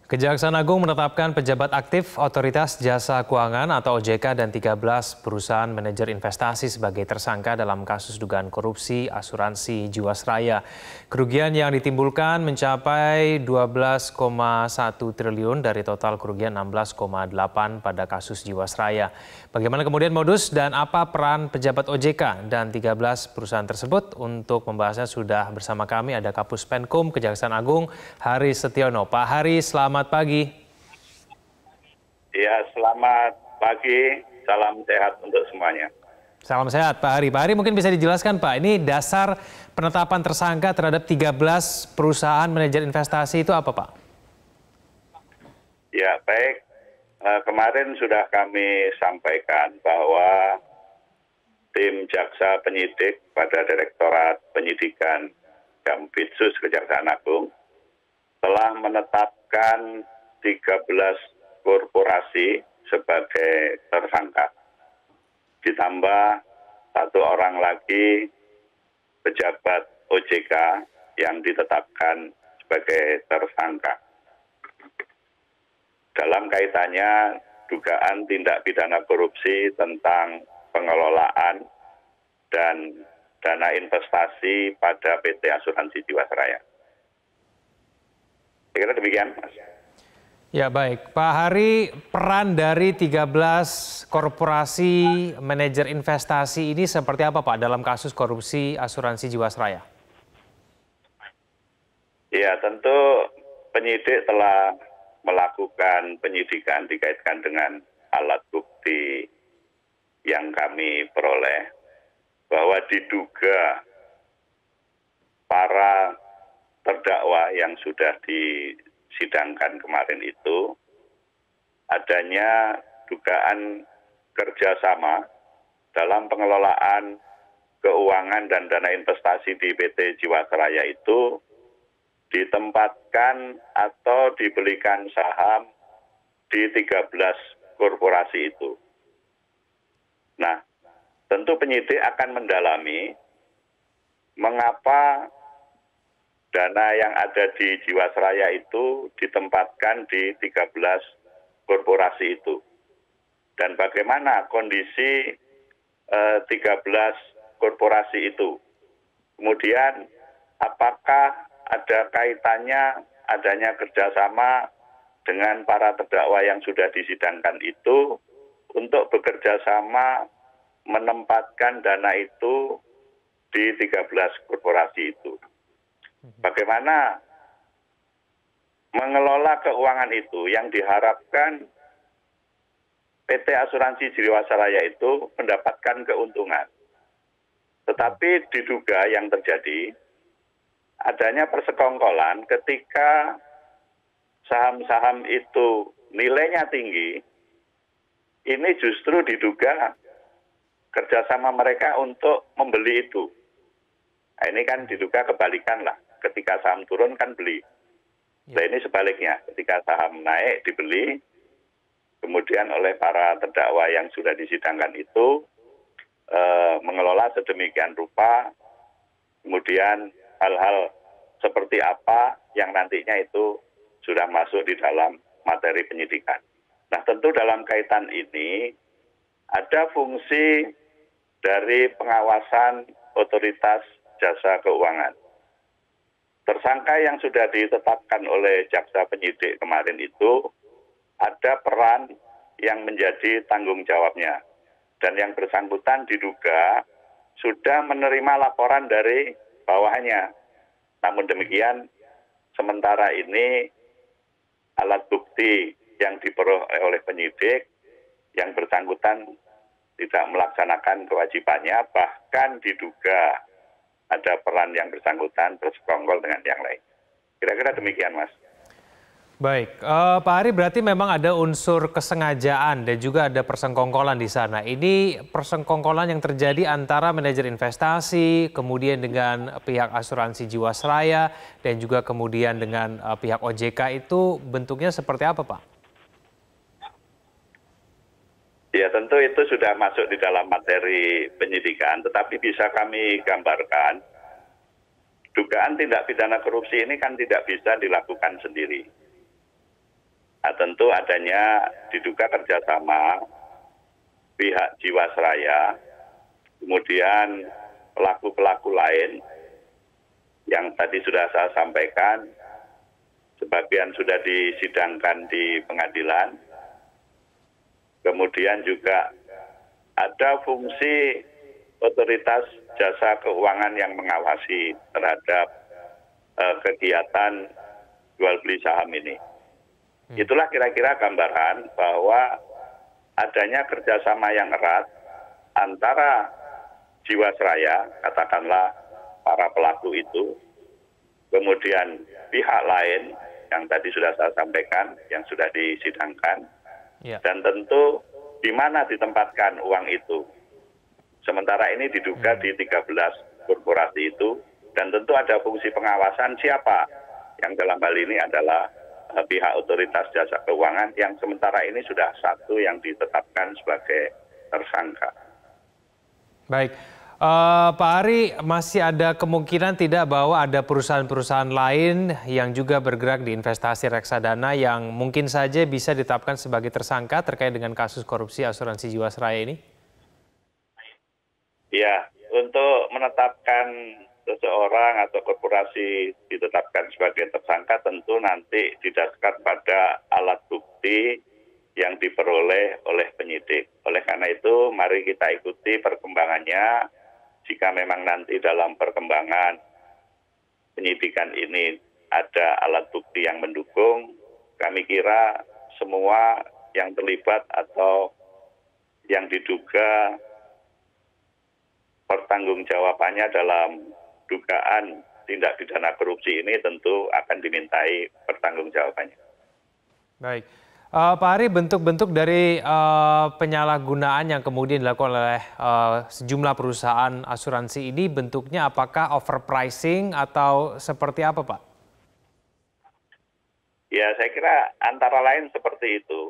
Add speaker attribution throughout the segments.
Speaker 1: Kejaksaan Agung menetapkan pejabat aktif Otoritas Jasa Keuangan atau OJK dan 13 perusahaan manajer investasi sebagai tersangka dalam kasus dugaan korupsi asuransi Jiwasraya. Kerugian yang ditimbulkan mencapai 12,1 triliun dari total kerugian 16,8 pada kasus Jiwasraya. Bagaimana kemudian modus dan apa peran pejabat OJK dan 13 perusahaan tersebut? Untuk membahasnya sudah bersama kami ada Kapus Penkum Kejaksaan Agung Hari Setiono. Pak Hari, selamat pagi.
Speaker 2: Ya, selamat pagi. Salam sehat untuk semuanya.
Speaker 1: Salam sehat, Pak Hari. Pak Hari, mungkin bisa dijelaskan, Pak, ini dasar penetapan tersangka terhadap 13 perusahaan manajer investasi itu apa, Pak?
Speaker 2: Ya, baik. Kemarin sudah kami sampaikan bahwa tim jaksa penyidik pada Direktorat Penyidikan Jampitsus Kejaksaan Agung telah menetapkan 13 korporasi sebagai tersangka. Ditambah satu orang lagi pejabat OJK yang ditetapkan sebagai tersangka. Dalam kaitannya dugaan tindak pidana korupsi tentang pengelolaan dan dana investasi pada PT Asuransi Jiwasraya. Saya kira demikian, Mas.
Speaker 1: Ya, baik. Pak Hari, peran dari 13 korporasi manajer investasi ini seperti apa, Pak, dalam kasus korupsi asuransi Jiwasraya?
Speaker 2: Ya, tentu penyidik telah melakukan penyidikan dikaitkan dengan alat bukti yang kami peroleh bahwa diduga para terdakwa yang sudah disidangkan kemarin itu adanya dugaan kerjasama dalam pengelolaan keuangan dan dana investasi di PT Jiwasraya itu ditempatkan atau dibelikan saham di 13 korporasi itu. Nah, tentu penyidik akan mendalami mengapa dana yang ada di Jiwasraya itu ditempatkan di 13 korporasi itu. Dan bagaimana kondisi 13 korporasi itu. Kemudian apakah ada kaitannya adanya kerjasama dengan para terdakwa yang sudah disidangkan itu untuk bekerja sama menempatkan dana itu di 13 korporasi itu. Bagaimana mengelola keuangan itu yang diharapkan PT Asuransi Jiwasraya itu mendapatkan keuntungan. Tetapi diduga yang terjadi adanya persekongkolan ketika saham-saham itu nilainya tinggi, ini justru diduga kerjasama mereka untuk membeli itu. Nah, ini kan diduga kebalikan lah, ketika saham turun kan beli. Nah, ini sebaliknya, ketika saham naik dibeli, kemudian oleh para terdakwa yang sudah disidangkan itu mengelola sedemikian rupa, kemudian hal-hal seperti apa yang nantinya itu sudah masuk di dalam materi penyidikan. Nah, tentu dalam kaitan ini ada fungsi dari pengawasan Otoritas Jasa Keuangan. Tersangka yang sudah ditetapkan oleh jaksa penyidik kemarin itu ada peran yang menjadi tanggung jawabnya. Dan yang bersangkutan diduga sudah menerima laporan dari bawahannya. Namun demikian, sementara ini alat bukti yang diperoleh oleh penyidik yang bersangkutan tidak melaksanakan kewajibannya, bahkan diduga ada peran yang bersangkutan bersekongkol dengan yang lain. Kira-kira demikian, Mas.
Speaker 1: Baik, Pak Hari, berarti memang ada unsur kesengajaan dan juga ada persengkongkolan di sana. Ini persengkongkolan yang terjadi antara manajer investasi, kemudian dengan pihak asuransi Jiwasraya, dan juga kemudian dengan pihak OJK itu bentuknya seperti apa, Pak?
Speaker 2: Ya, tentu itu sudah masuk di dalam materi penyidikan, tetapi bisa kami gambarkan, dugaan tindak pidana korupsi ini kan tidak bisa dilakukan sendiri. tentu adanya diduga kerjasama pihak Jiwasraya, kemudian pelaku-pelaku lain yang tadi sudah saya sampaikan, sebagian sudah disidangkan di pengadilan. Kemudian juga ada fungsi otoritas jasa keuangan yang mengawasi terhadap kegiatan jual beli saham ini. Itulah kira-kira gambaran bahwa adanya kerjasama yang erat antara Jiwasraya, katakanlah para pelaku itu, kemudian pihak lain yang tadi sudah saya sampaikan, yang sudah disidangkan, dan tentu di mana ditempatkan uang itu. Sementara ini diduga di 13 korporasi itu, dan tentu ada fungsi pengawasan siapa yang dalam hal ini adalah pihak otoritas jasa keuangan yang sementara ini sudah satu yang ditetapkan sebagai tersangka.
Speaker 1: Baik, Pak Ari, masih ada kemungkinan tidak bahwa ada perusahaan-perusahaan lain yang juga bergerak di investasi reksadana yang mungkin saja bisa ditetapkan sebagai tersangka terkait dengan kasus korupsi asuransi Jiwasraya ini?
Speaker 2: Ya, untuk menetapkan seseorang atau korporasi ditetapkan sebagai tersangka tentu nanti didasarkan pada alat bukti yang diperoleh oleh penyidik. Oleh karena itu, mari kita ikuti perkembangannya. Jika memang nanti dalam perkembangan penyidikan ini ada alat bukti yang mendukung, kami kira semua yang terlibat atau yang diduga pertanggungjawabannya dalam dugaan tindak pidana korupsi ini tentu akan dimintai pertanggungjawabannya.
Speaker 1: Baik. Pak Ari, bentuk-bentuk dari penyalahgunaan yang kemudian dilakukan oleh sejumlah perusahaan asuransi ini bentuknya apakah overpricing atau seperti apa, Pak?
Speaker 2: Ya, saya kira antara lain seperti itu.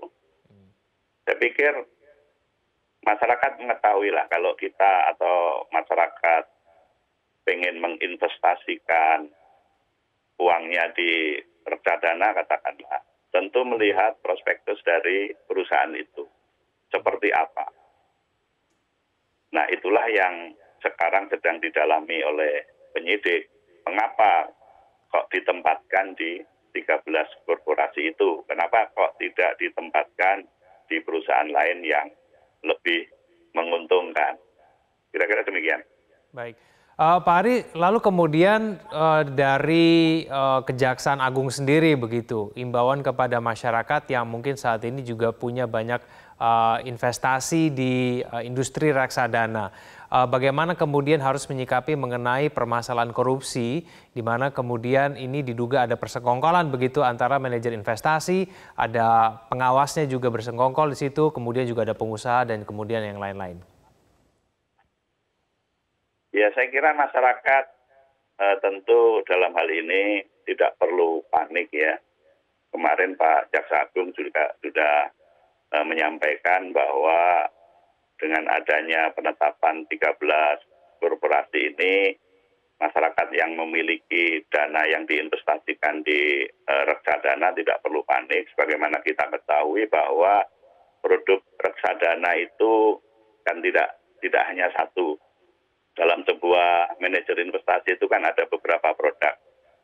Speaker 2: Saya pikir masyarakat mengetahui lah kalau kita atau masyarakat pengen menginvestasikan uangnya di reksadana katakanlah, tentu melihat prospektus dari perusahaan itu seperti apa. Nah, itulah yang sekarang sedang didalami oleh penyidik. Mengapa kok ditempatkan di 13 korporasi itu? Kenapa kok tidak ditempatkan di perusahaan lain yang lebih menguntungkan? Kira-kira demikian.
Speaker 1: Baik. Pak Ari, lalu kemudian dari Kejaksaan Agung sendiri begitu, imbauan kepada masyarakat yang mungkin saat ini juga punya banyak investasi di industri reksadana. Bagaimana kemudian harus menyikapi mengenai permasalahan korupsi, di mana kemudian ini diduga ada persekongkolan begitu antara manajer investasi, ada pengawasnya juga bersekongkol di situ, kemudian juga ada pengusaha dan kemudian yang lain-lain.
Speaker 2: Ya, saya kira masyarakat tentu dalam hal ini tidak perlu panik ya. Kemarin Pak Jaksa Agung juga sudah menyampaikan bahwa dengan adanya penetapan 13 korporasi ini, masyarakat yang memiliki dana yang diinvestasikan di reksadana tidak perlu panik. Sebagaimana kita ketahui bahwa produk reksadana itu kan tidak hanya satu. Dalam sebuah manajer investasi itu kan ada beberapa produk.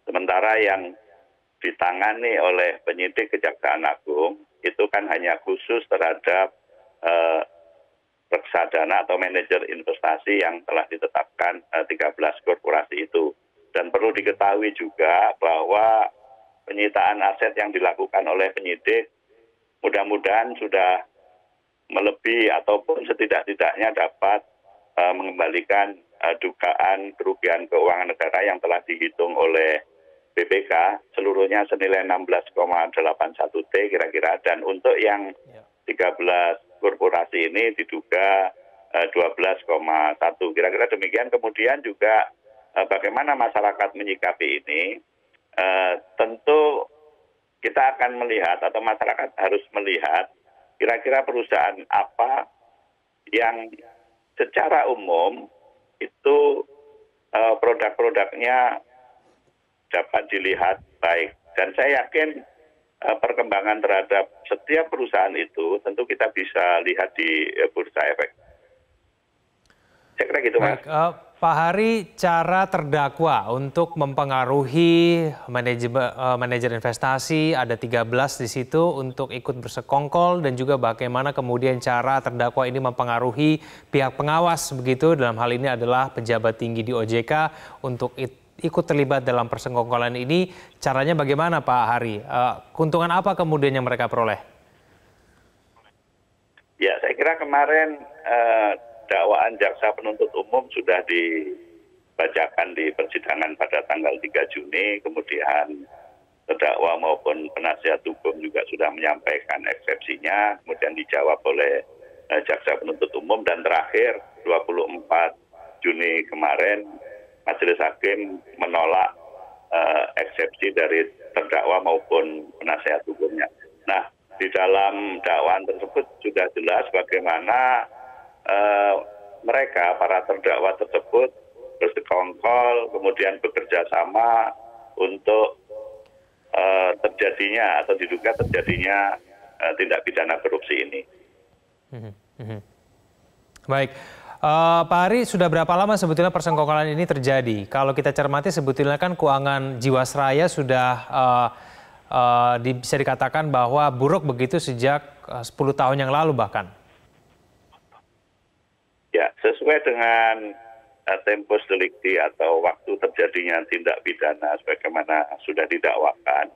Speaker 2: Sementara yang ditangani oleh penyidik Kejaksaan Agung itu kan hanya khusus terhadap reksadana atau manajer investasi yang telah ditetapkan 13 korporasi itu. Dan perlu diketahui juga bahwa penyitaan aset yang dilakukan oleh penyidik mudah-mudahan sudah melebihi ataupun setidak-tidaknya dapat mengembalikan dugaan kerugian keuangan negara yang telah dihitung oleh BPK seluruhnya senilai 16,81 T kira-kira, dan untuk yang 13 korporasi ini diduga 12,1 kira-kira demikian. Kemudian juga bagaimana masyarakat menyikapi ini, tentu kita akan melihat atau masyarakat harus melihat kira-kira perusahaan apa yang secara umum itu produk-produknya dapat dilihat baik. Dan saya yakin perkembangan terhadap setiap perusahaan itu tentu kita bisa lihat di bursa efek. Saya kira gitu, Mas.
Speaker 1: Baik, Pak Hari, cara terdakwa untuk mempengaruhi manajer investasi, ada 13 di situ untuk ikut bersekongkol, dan juga bagaimana kemudian cara terdakwa ini mempengaruhi pihak pengawas, begitu dalam hal ini adalah pejabat tinggi di OJK untuk ikut terlibat dalam persekongkolan ini. Caranya bagaimana, Pak Hari? Keuntungan apa kemudian yang mereka peroleh?
Speaker 2: Ya, saya kira kemarin dakwaan jaksa penuntut umum sudah dibacakan di persidangan pada tanggal 3 Juni, kemudian terdakwa maupun penasihat hukum juga sudah menyampaikan eksepsinya, kemudian dijawab oleh jaksa penuntut umum, dan terakhir 24 Juni kemarin Majelis Hakim menolak eksepsi dari terdakwa maupun penasihat hukumnya. Nah, di dalam dakwaan tersebut sudah jelas bagaimana mereka, para terdakwa tersebut bersekongkol, kemudian bekerja sama untuk terjadinya atau diduga terjadinya tindak pidana korupsi ini.
Speaker 1: Baik, Pak Hari, sudah berapa lama sebetulnya persekongkolan ini terjadi? Kalau kita cermati sebetulnya kan keuangan Jiwasraya sudah bisa dikatakan bahwa buruk begitu sejak 10 tahun yang lalu bahkan.
Speaker 2: Ya, sesuai dengan tempus delicti atau waktu terjadinya tindak pidana sebagaimana sudah didakwakan,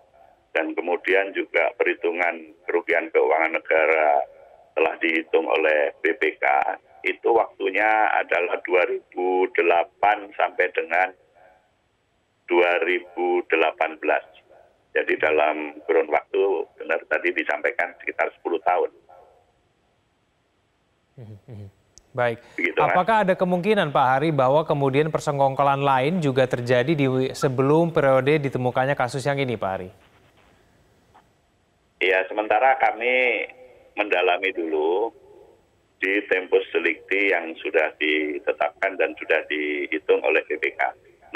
Speaker 2: dan kemudian juga perhitungan kerugian keuangan negara telah dihitung oleh BPK, itu waktunya adalah 2008 sampai dengan 2018. Jadi dalam kurun waktu, benar tadi disampaikan, sekitar 10 tahun.
Speaker 1: Baik,
Speaker 2: Begitu,
Speaker 1: apakah ada kemungkinan Pak Hari bahwa kemudian persekongkolan lain juga terjadi sebelum periode ditemukannya kasus yang ini, Pak Hari?
Speaker 2: Ya, sementara kami mendalami dulu di tempus delicti yang sudah ditetapkan dan sudah dihitung oleh BPK.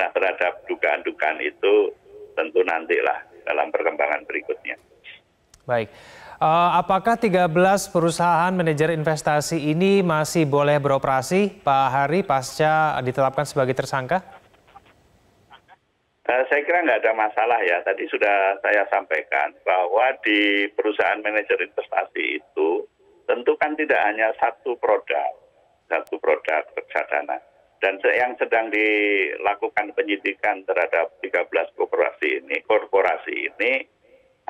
Speaker 2: Nah, terhadap dugaan-dugaan itu tentu nantilah dalam perkembangan berikutnya.
Speaker 1: Baik. Apakah 13 perusahaan manajer investasi ini masih boleh beroperasi, Pak Hari, pasca ditetapkan sebagai tersangka?
Speaker 2: Saya kira nggak ada masalah ya. Tadi sudah saya sampaikan bahwa di perusahaan manajer investasi itu tentu kan tidak hanya satu produk reksadana. Dan yang sedang dilakukan penyidikan terhadap 13 korporasi ini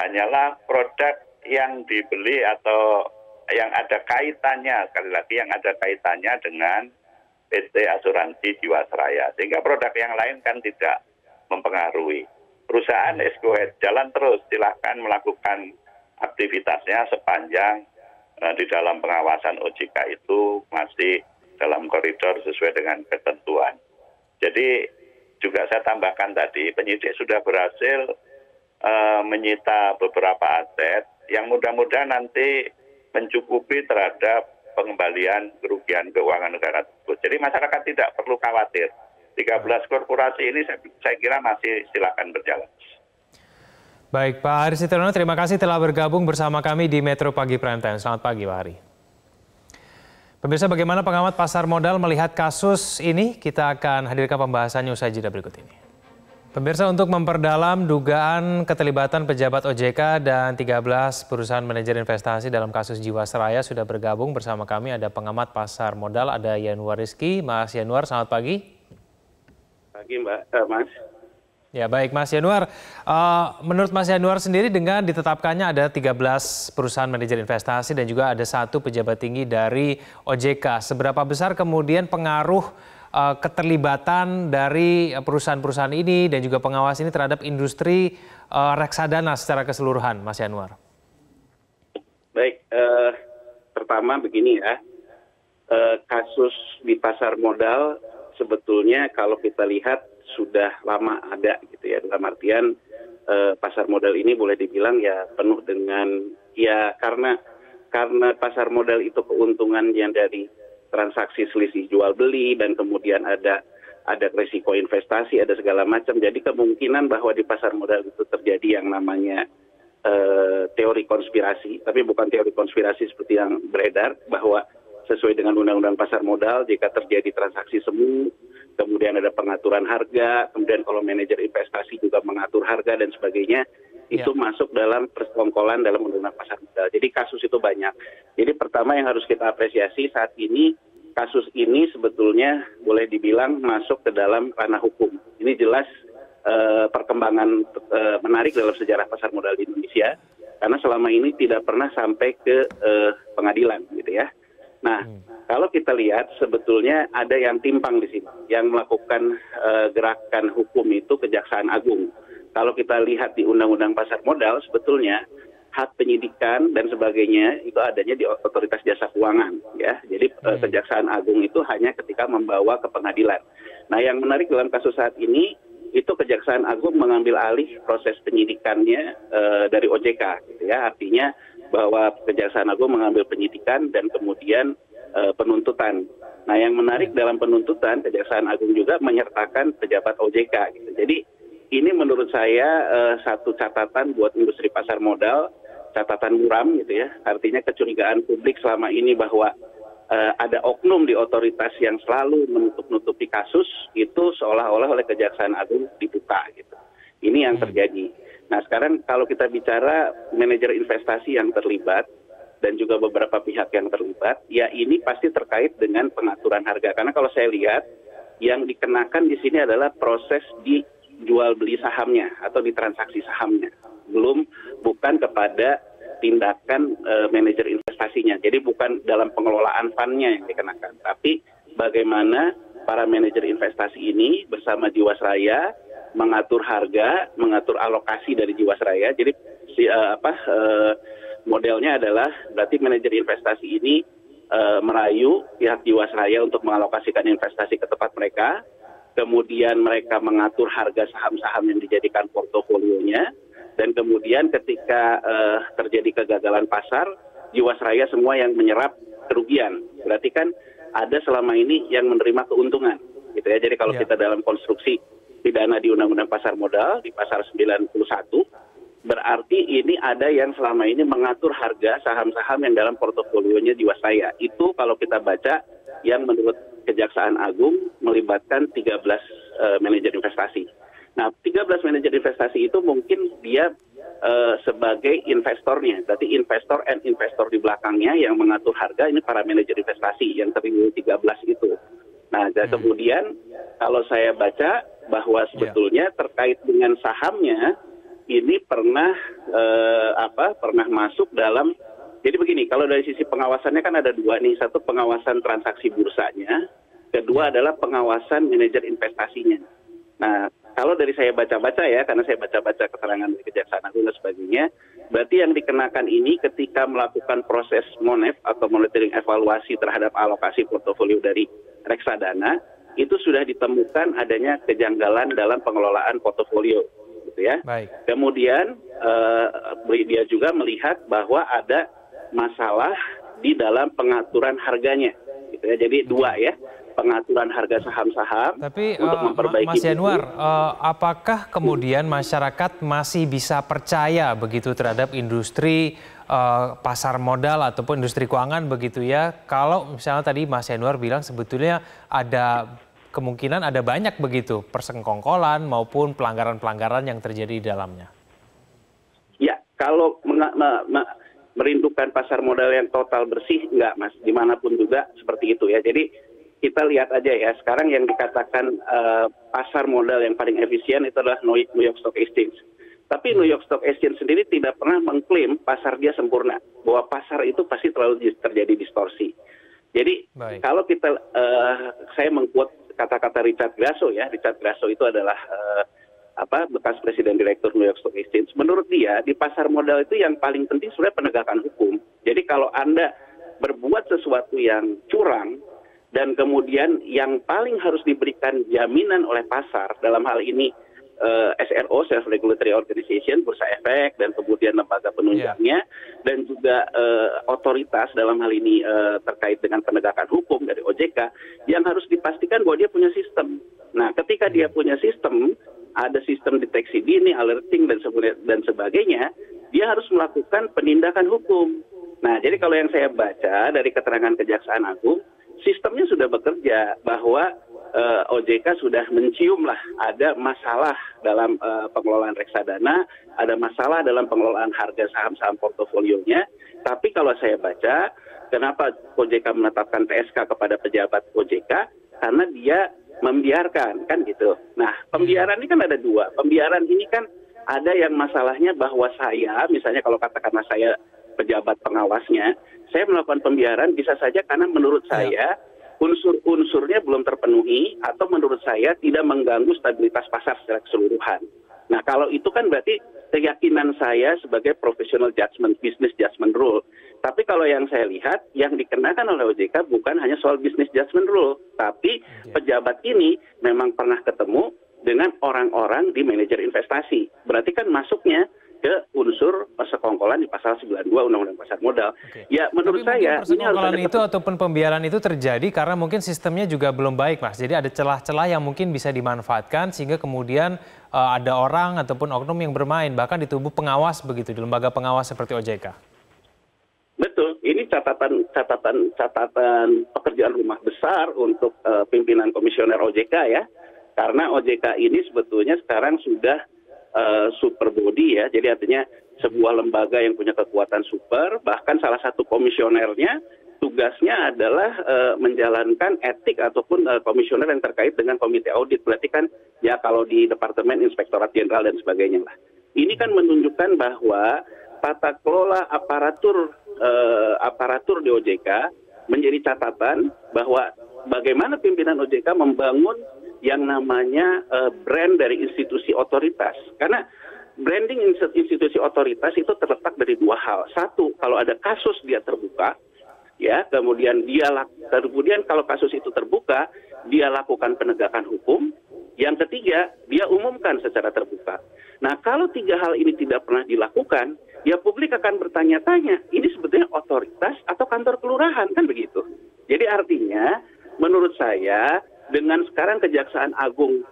Speaker 2: hanyalah produk yang dibeli atau yang ada kaitannya, sekali lagi yang ada kaitannya dengan PT Asuransi Jiwasraya. Sehingga produk yang lain kan tidak mempengaruhi. Perusahaan go ahead, jalan terus, silakan melakukan aktivitasnya sepanjang di dalam pengawasan OJK itu masih dalam koridor sesuai dengan ketentuan. Jadi juga saya tambahkan tadi, penyidik sudah berhasil menyita beberapa aset yang mudah-mudahan nanti mencukupi terhadap pengembalian kerugian keuangan negara tersebut. Jadi masyarakat tidak perlu khawatir. 13 korporasi ini saya kira masih silakan berjalan.
Speaker 1: Baik, Pak Hari Setiono, terima kasih telah bergabung bersama kami di Metro Pagi Prime Time. Selamat pagi, Pak Hari. Pemirsa, bagaimana pengamat pasar modal melihat kasus ini? Kita akan hadirkan pembahasannya usai jeda berikut ini. Pemirsa, untuk memperdalam dugaan keterlibatan pejabat OJK dan 13 perusahaan manajer investasi dalam kasus Jiwasraya sudah bergabung bersama kami. Ada pengamat pasar modal, ada Yanuar Rizky. Mas Yanuar, selamat pagi.
Speaker 3: Pagi, Mas.
Speaker 1: Ya, baik Mas Yanuar. Menurut Mas Yanuar sendiri, dengan ditetapkannya ada 13 perusahaan manajer investasi dan juga ada 1 pejabat tinggi dari OJK. Seberapa besar kemudian pengaruh keterlibatan dari perusahaan-perusahaan ini dan juga pengawas ini terhadap industri reksadana secara keseluruhan, Mas Yanuar?
Speaker 3: Baik, pertama begini ya, kasus di pasar modal sebetulnya kalau kita lihat sudah lama ada gitu ya, dalam artian pasar modal ini boleh dibilang ya penuh dengan, ya karena pasar modal itu keuntungan yang dari transaksi selisih jual beli dan kemudian ada risiko investasi, ada segala macam. Jadi kemungkinan bahwa di pasar modal itu terjadi yang namanya teori konspirasi, tapi bukan teori konspirasi seperti yang beredar bahwa sesuai dengan Undang-Undang Pasar Modal jika terjadi transaksi semu, kemudian ada pengaturan harga, kemudian kalau manajer investasi juga mengatur harga dan sebagainya, itu masuk dalam persekongkolan dalam Undang-Undang Pasar Modal. Jadi kasus itu banyak. Jadi pertama yang harus kita apresiasi saat ini, kasus ini sebetulnya boleh dibilang masuk ke dalam ranah hukum. Ini jelas perkembangan menarik dalam sejarah pasar modal di Indonesia, karena selama ini tidak pernah sampai ke pengadilan, gitu ya. Nah, kalau kita lihat sebetulnya ada yang timpang di sini, yang melakukan gerakan hukum itu Kejaksaan Agung. Kalau kita lihat di Undang-Undang Pasar Modal, sebetulnya hak penyidikan dan sebagainya itu adanya di Otoritas Jasa Keuangan, ya. Jadi Kejaksaan Agung itu hanya ketika membawa ke pengadilan. Nah, yang menarik dalam kasus saat ini itu Kejaksaan Agung mengambil alih proses penyidikannya dari OJK, gitu ya. Artinya bahwa Kejaksaan Agung mengambil penyidikan dan kemudian penuntutan. Nah, yang menarik dalam penuntutan, Kejaksaan Agung juga menyertakan pejabat OJK, gitu. Jadi ini menurut saya satu catatan buat industri pasar modal, catatan muram, gitu ya. Artinya kecurigaan publik selama ini bahwa ada oknum di otoritas yang selalu menutup-nutupi kasus, itu seolah-olah oleh Kejaksaan Agung dibuka, gitu. Ini yang terjadi. Nah, sekarang kalau kita bicara manajer investasi yang terlibat dan juga beberapa pihak yang terlibat, ya ini pasti terkait dengan pengaturan harga. Karena kalau saya lihat yang dikenakan di sini adalah proses di jual beli sahamnya atau di transaksi sahamnya, bukan kepada tindakan manajer investasinya. Jadi bukan dalam pengelolaan fundnya yang dikenakan, tapi bagaimana para manajer investasi ini bersama Jiwasraya mengatur harga, mengatur alokasi dari Jiwasraya. Jadi modelnya adalah berarti manajer investasi ini merayu pihak Jiwasraya untuk mengalokasikan investasi ke tempat mereka, kemudian mereka mengatur harga saham-saham yang dijadikan portofolionya, dan kemudian ketika terjadi kegagalan pasar, Jiwasraya semua yang menyerap kerugian. Berarti kan ada selama ini yang menerima keuntungan, gitu ya. Jadi kalau kita dalam konstruksi pidana di Undang-Undang Pasar Modal di pasal 91, berarti ini ada yang selama ini mengatur harga saham-saham yang dalam portofolionya Jiwasraya. Itu kalau kita baca yang menurut Kejaksaan Agung melibatkan 13 manajer investasi. Nah, 13 manajer investasi itu mungkin dia sebagai investornya, berarti investor and investor di belakangnya yang mengatur harga, ini para manajer investasi yang terdiri 13 itu. Nah, dan kemudian kalau saya baca bahwa sebetulnya terkait dengan sahamnya ini pernah masuk dalam. Jadi begini, kalau dari sisi pengawasannya kan ada dua nih, satu pengawasan transaksi bursanya, kedua adalah pengawasan manajer investasinya. Nah, kalau dari saya baca-baca ya, karena saya baca-baca keterangan dari Kejaksaan Agung dan sebagainya, berarti yang dikenakan ini ketika melakukan proses MONEF atau monitoring evaluasi terhadap alokasi portofolio dari reksadana, itu sudah ditemukan adanya kejanggalan dalam pengelolaan portofolio, gitu ya. Baik. Kemudian dia juga melihat bahwa ada masalah di dalam pengaturan harganya, gitu ya. Jadi dua ya, pengaturan harga saham-saham.
Speaker 1: Tapi
Speaker 3: untuk memperbaiki
Speaker 1: Mas Yanuar, apakah kemudian masyarakat masih bisa percaya begitu terhadap industri pasar modal ataupun industri keuangan begitu ya? Kalau misalnya tadi Mas Yanuar bilang sebetulnya ada kemungkinan ada banyak begitu persekongkolan maupun pelanggaran-pelanggaran yang terjadi di dalamnya.
Speaker 3: Ya, kalau merindukan pasar modal yang total bersih, enggak Mas, dimanapun juga seperti itu ya. Jadi kita lihat aja ya, sekarang yang dikatakan pasar modal yang paling efisien itu adalah New York Stock Exchange. Tapi New York Stock Exchange sendiri tidak pernah mengklaim pasar dia sempurna, bahwa pasar itu pasti terlalu terjadi distorsi. Jadi kalau kita, saya mengquote kata-kata Richard Grasso ya, Richard Grasso itu adalah bekas presiden direktur New York Stock Exchange. Menurut dia di pasar modal itu yang paling penting sebenarnya penegakan hukum. Jadi kalau Anda berbuat sesuatu yang curang dan kemudian yang paling harus diberikan jaminan oleh pasar, dalam hal ini SRO, Self Regulatory Organization, Bursa Efek, dan kemudian lembaga penunjangnya, dan juga otoritas dalam hal ini terkait dengan penegakan hukum dari OJK, yang harus dipastikan bahwa dia punya sistem. Nah, ketika dia punya sistem, ada sistem deteksi dini, alerting, dan sebagainya, dia harus melakukan penindakan hukum. Nah, jadi kalau yang saya baca dari keterangan Kejaksaan Agung, sistemnya sudah bekerja bahwa OJK sudah mencium lah ada masalah dalam pengelolaan reksadana, ada masalah dalam pengelolaan harga saham-saham portofolionya. Tapi kalau saya baca, kenapa OJK menetapkan PSK kepada pejabat OJK? Karena dia membiarkan, kan gitu. Nah, pembiaran ini kan ada dua. Pembiaran ini kan ada yang masalahnya bahwa saya, misalnya kalau katakanlah saya pejabat pengawasnya, saya melakukan pembiaran bisa saja karena menurut saya unsur-unsurnya belum terpenuhi atau menurut saya tidak mengganggu stabilitas pasar secara keseluruhan. Nah, kalau itu kan berarti keyakinan saya sebagai professional judgment, business judgment rule. Tapi kalau yang saya lihat, yang dikenakan oleh OJK bukan hanya soal business judgment rule, tapi pejabat ini memang pernah ketemu dengan orang-orang di manajer investasi. Berarti kan masuknya ke unsur persekongkolan di pasal 92 Undang-Undang Pasar Modal. Ya, menurut saya
Speaker 1: ini persekongkolan itu ataupun pembiaran itu terjadi karena mungkin sistemnya juga belum baik, Mas. Jadi ada celah-celah yang mungkin bisa dimanfaatkan sehingga kemudian ada orang ataupun oknum yang bermain bahkan di tubuh pengawas begitu, di lembaga pengawas seperti OJK.
Speaker 3: Betul, ini catatan pekerjaan rumah besar untuk pimpinan komisioner OJK ya. Karena OJK ini sebetulnya sekarang sudah super body ya, jadi artinya sebuah lembaga yang punya kekuatan super, bahkan salah satu komisionernya tugasnya adalah menjalankan etik ataupun komisioner yang terkait dengan komite audit. Berarti kan ya kalau di Departemen Inspektorat Jenderal dan sebagainya lah. Ini kan menunjukkan bahwa tata kelola aparatur di OJK menjadi catatan bahwa bagaimana pimpinan OJK membangun yang namanya brand dari institusi otoritas. Karena branding institusi otoritas itu terletak dari dua hal. Satu, kalau ada kasus dia terbuka, ya, kemudian kalau kasus itu terbuka, dia lakukan penegakan hukum. Yang ketiga, dia umumkan secara terbuka. Nah, kalau tiga hal ini tidak pernah dilakukan, ya publik akan bertanya-tanya, ini sebetulnya otoritas atau kantor kelurahan, kan begitu. Jadi artinya, menurut saya, dengan sekarang Kejaksaan Agung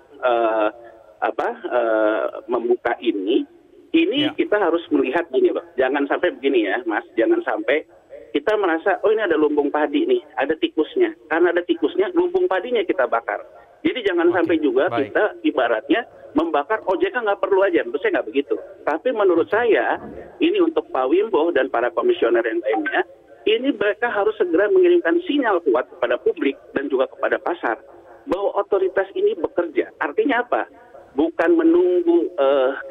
Speaker 3: membuka ini kita harus melihat gini loh. Jangan sampai begini ya, Mas. Jangan sampai kita merasa, oh ini ada lumbung padi nih, ada tikusnya. Karena ada tikusnya, lumbung padinya kita bakar. Jadi jangan sampai juga kita ibaratnya membakar OJK nggak perlu aja. Menurut saya nggak begitu. Tapi menurut saya, ini untuk Pak Wimbo dan para komisioner yang lainnya, ini mereka harus segera mengirimkan sinyal kuat kepada publik dan juga kepada pasar bahwa otoritas ini bekerja. Artinya apa? Bukan menunggu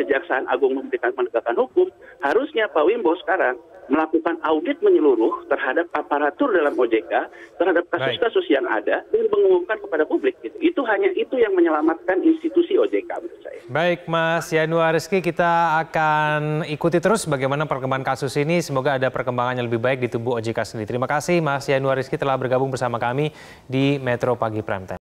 Speaker 3: Kejaksaan Agung memberikan penegakan hukum, harusnya Pak Wimbo sekarang melakukan audit menyeluruh terhadap aparatur dalam OJK, terhadap kasus-kasus yang ada, dan mengumumkan kepada publik. Gitu. Itu yang menyelamatkan institusi OJK menurut saya.
Speaker 1: Baik, Mas Yanuar Rizky, kita akan ikuti terus bagaimana perkembangan kasus ini. Semoga ada perkembangan yang lebih baik di tubuh OJK sendiri. Terima kasih Mas Yanuar Rizky telah bergabung bersama kami di Metro Pagi Prime Time.